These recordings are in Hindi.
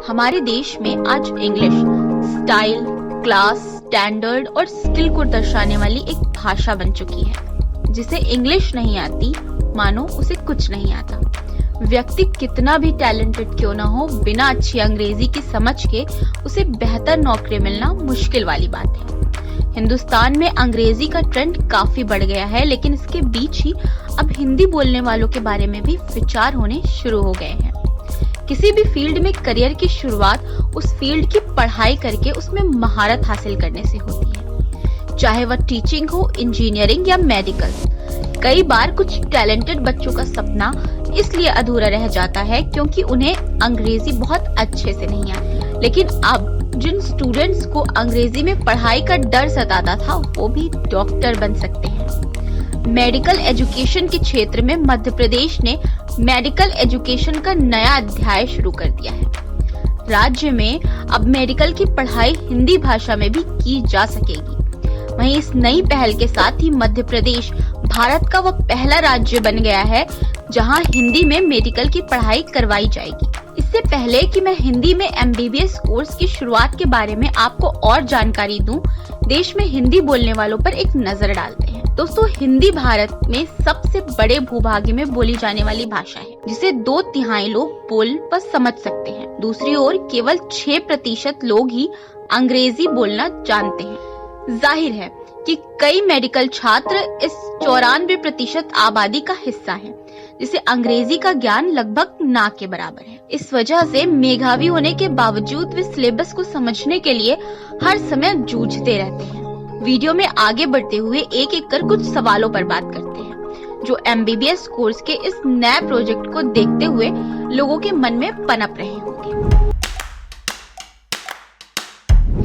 हमारे देश में आज इंग्लिश स्टाइल, क्लास, स्टैंडर्ड और स्किल को दर्शाने वाली एक भाषा बन चुकी है। जिसे इंग्लिश नहीं आती, मानो उसे कुछ नहीं आता। व्यक्ति कितना भी टैलेंटेड क्यों ना हो, बिना अच्छी अंग्रेजी की समझ के उसे बेहतर नौकरी मिलना मुश्किल वाली बात है। हिंदुस्तान में अंग्रेजी का ट्रेंड काफी बढ़ गया है, लेकिन इसके बीच ही अब हिंदी बोलने वालों के बारे में भी विचार होने शुरू हो गए हैं। किसी भी फील्ड में करियर की शुरुआत उस फील्ड की पढ़ाई करके उसमें महारत हासिल करने से होती है, चाहे वह टीचिंग हो, इंजीनियरिंग या मेडिकल। कई बार कुछ टैलेंटेड बच्चों का सपना इसलिए अधूरा रह जाता है क्योंकि उन्हें अंग्रेजी बहुत अच्छे से नहीं आती। लेकिन अब जिन स्टूडेंट्स को अंग्रेजी में पढ़ाई का डर सताता था, वो भी डॉक्टर बन सकते हैं। मेडिकल एजुकेशन के क्षेत्र में मध्य प्रदेश ने मेडिकल एजुकेशन का नया अध्याय शुरू कर दिया है। राज्य में अब मेडिकल की पढ़ाई हिंदी भाषा में भी की जा सकेगी। वहीं इस नई पहल के साथ ही मध्य प्रदेश भारत का वह पहला राज्य बन गया है जहां हिंदी में मेडिकल की पढ़ाई करवाई जाएगी। इससे पहले कि मैं हिंदी में MBBS कोर्स की शुरुआत के बारे में आपको और जानकारी दूं, देश में हिंदी बोलने वालों पर एक नजर डालते हैं। दोस्तों, हिंदी भारत में सबसे बड़े भूभाग में बोली जाने वाली भाषा है, जिसे 2/3 लोग बोल व समझ सकते हैं। दूसरी ओर केवल 6% लोग ही अंग्रेजी बोलना जानते हैं। जाहिर है कि कई मेडिकल छात्र इस 94% आबादी का हिस्सा हैं, जिसे अंग्रेजी का ज्ञान लगभग ना के बराबर है। इस वजह से मेधावी होने के बावजूद वे सिलेबस को समझने के लिए हर समय जूझते रहते हैं। वीडियो में आगे बढ़ते हुए एक एक कर कुछ सवालों पर बात करते हैं, जो MBBS कोर्स के इस नए प्रोजेक्ट को देखते हुए लोगों के मन में पनप रहे होंगे।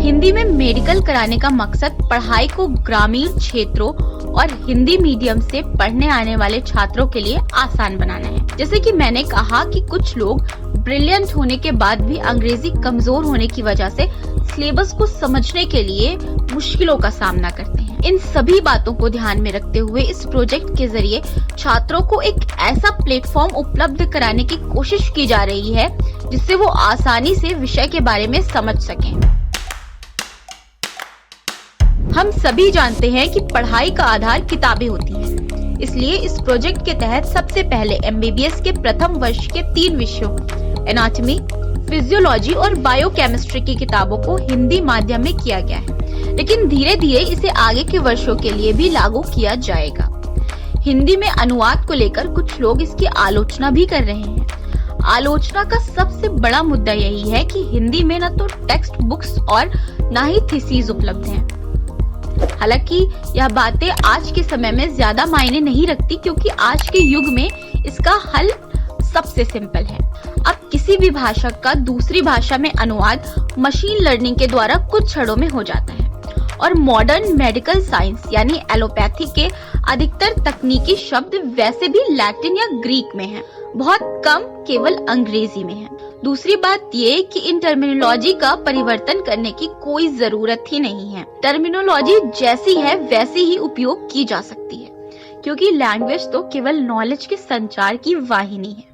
हिंदी में मेडिकल कराने का मकसद पढ़ाई को ग्रामीण क्षेत्रों और हिंदी मीडियम से पढ़ने आने वाले छात्रों के लिए आसान बनाना है। जैसे कि मैंने कहा कि कुछ लोग ब्रिलियंट होने के बाद भी अंग्रेजी कमजोर होने की वजह से सिलेबस को समझने के लिए मुश्किलों का सामना करते हैं। इन सभी बातों को ध्यान में रखते हुए इस प्रोजेक्ट के जरिए छात्रों को एक ऐसा प्लेटफॉर्म उपलब्ध कराने की कोशिश की जा रही है जिससे वो आसानी से विषय के बारे में समझ सकें। हम सभी जानते हैं कि पढ़ाई का आधार किताबें होती हैं। इसलिए इस प्रोजेक्ट के तहत सबसे पहले MBBS के प्रथम वर्ष के 3 विषयों एनाटॉमी, फिजियोलॉजी और बायोकेमिस्ट्री की किताबों को हिंदी माध्यम में किया गया है, लेकिन धीरे धीरे इसे आगे के वर्षों के लिए भी लागू किया जाएगा। हिंदी में अनुवाद को लेकर कुछ लोग इसकी आलोचना भी कर रहे हैं। आलोचना का सबसे बड़ा मुद्दा यही है कि हिंदी में न तो टेक्स्ट बुक्स और न ही थीसिस उपलब्ध हैं। हालांकि यह बातें आज के समय में ज्यादा मायने नहीं रखती, क्योंकि आज के युग में इसका हल सबसे सिंपल है। अब किसी भी भाषा का दूसरी भाषा में अनुवाद मशीन लर्निंग के द्वारा कुछ क्षणों में हो जाता है और मॉडर्न मेडिकल साइंस यानी एलोपैथी के अधिकतर तकनीकी शब्द वैसे भी लैटिन या ग्रीक में हैं, बहुत कम केवल अंग्रेजी में है। दूसरी बात ये कि इन टर्मिनोलॉजी का परिवर्तन करने की कोई जरूरत ही नहीं है। टर्मिनोलॉजी जैसी है वैसी ही उपयोग की जा सकती है, क्योंकि लैंग्वेज तो केवल नॉलेज के संचार की वाहिनी है।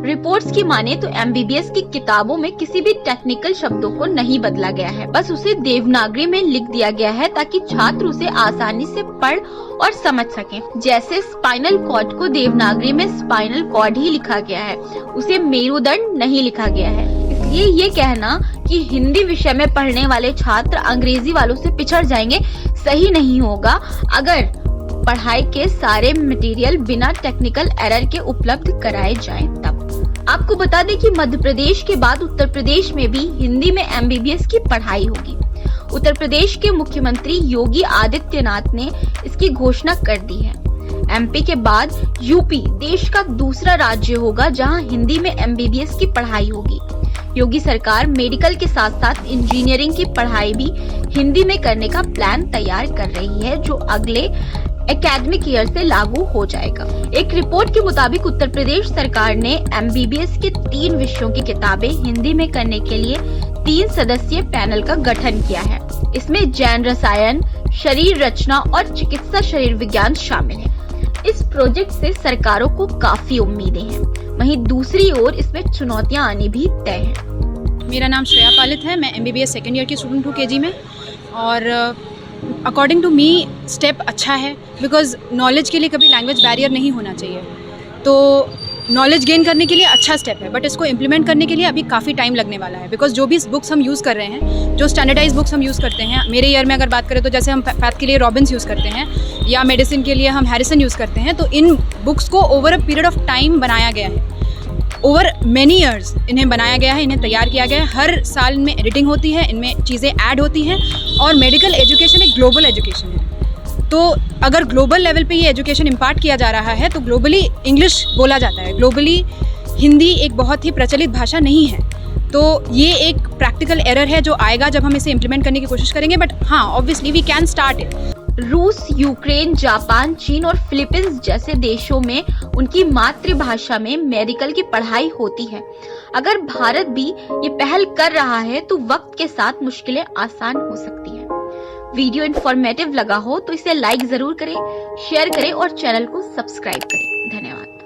रिपोर्ट्स की माने तो MBBS की किताबों में किसी भी टेक्निकल शब्दों को नहीं बदला गया है, बस उसे देवनागरी में लिख दिया गया है ताकि छात्र उसे आसानी से पढ़ और समझ सकें। जैसे स्पाइनल कॉर्ड को देवनागरी में स्पाइनल कॉर्ड ही लिखा गया है, उसे मेरुदंड नहीं लिखा गया है। इसलिए ये कहना कि हिंदी विषय में पढ़ने वाले छात्र अंग्रेजी वालों से पिछड़ जाएंगे सही नहीं होगा, अगर पढ़ाई के सारे मटेरियल बिना टेक्निकल एरर के उपलब्ध कराए जाएं तब। आपको बता दें कि मध्य प्रदेश के बाद उत्तर प्रदेश में भी हिंदी में MBBS की पढ़ाई होगी। उत्तर प्रदेश के मुख्यमंत्री योगी आदित्यनाथ ने इसकी घोषणा कर दी है। MP के बाद UP देश का दूसरा राज्य होगा जहां हिंदी में MBBS की पढ़ाई होगी। योगी सरकार मेडिकल के साथ साथ इंजीनियरिंग की पढ़ाई भी हिंदी में करने का प्लान तैयार कर रही है, जो अगले एकेडमिक ईयर से लागू हो जाएगा। एक रिपोर्ट के मुताबिक उत्तर प्रदेश सरकार ने MBBS के 3 विषयों की किताबें हिंदी में करने के लिए 3 सदस्यीय पैनल का गठन किया है। इसमें जैन रसायन, शरीर रचना और चिकित्सा शरीर विज्ञान शामिल है। इस प्रोजेक्ट से सरकारों को काफी उम्मीदें हैं। वहीं दूसरी ओर इसमें चुनौतियां आनी भी तय हैं। मेरा नाम श्रेया पालित है, मैं MBBS सेकेंड ईयर की स्टूडेंट हूँ KG में। और अकॉर्डिंग टू मी स्टेप अच्छा है, बिकॉज नॉलेज के लिए कभी लैंग्वेज बैरियर नहीं होना चाहिए। तो नॉलेज गेन करने के लिए अच्छा स्टेप है, बट इसको इम्प्लीमेंट करने के लिए अभी काफ़ी टाइम लगने वाला है। बिकॉज जो भी बुक्स हम यूज़ कर रहे हैं, जो स्टैंडर्डाइज बुक्स हम यूज़ करते हैं, मेरे ईयर में अगर बात करें तो जैसे हम पैथ के लिए रॉबिन्स यूज़ करते हैं या मेडिसिन के लिए हम हैरिसन यूज़ करते हैं, तो इन बुक्स को over a period of time बनाया गया है। ओवर मैनी ईयर्स इन्हें बनाया गया है, इन्हें तैयार किया गया है। हर साल इनमें एडिटिंग होती है, इनमें चीज़ें ऐड होती हैं। और मेडिकल एजुकेशन एक ग्लोबल एजुकेशन है, तो अगर ग्लोबल लेवल पे ये एजुकेशन इम्पार्ट किया जा रहा है तो ग्लोबली इंग्लिश बोला जाता है। ग्लोबली हिंदी एक बहुत ही प्रचलित भाषा नहीं है, तो ये एक प्रैक्टिकल एरर है जो आएगा जब हम इसे इम्प्लीमेंट करने की कोशिश करेंगे। बट हाँ, obviously we can start it. रूस, यूक्रेन, जापान, चीन और फिलीपींस जैसे देशों में उनकी मातृभाषा में मेडिकल की पढ़ाई होती है। अगर भारत भी ये पहल कर रहा है तो वक्त के साथ मुश्किलें आसान हो सकती हैं। वीडियो इन्फॉर्मेटिव लगा हो तो इसे लाइक जरूर करें, शेयर करें और चैनल को सब्सक्राइब करें। धन्यवाद।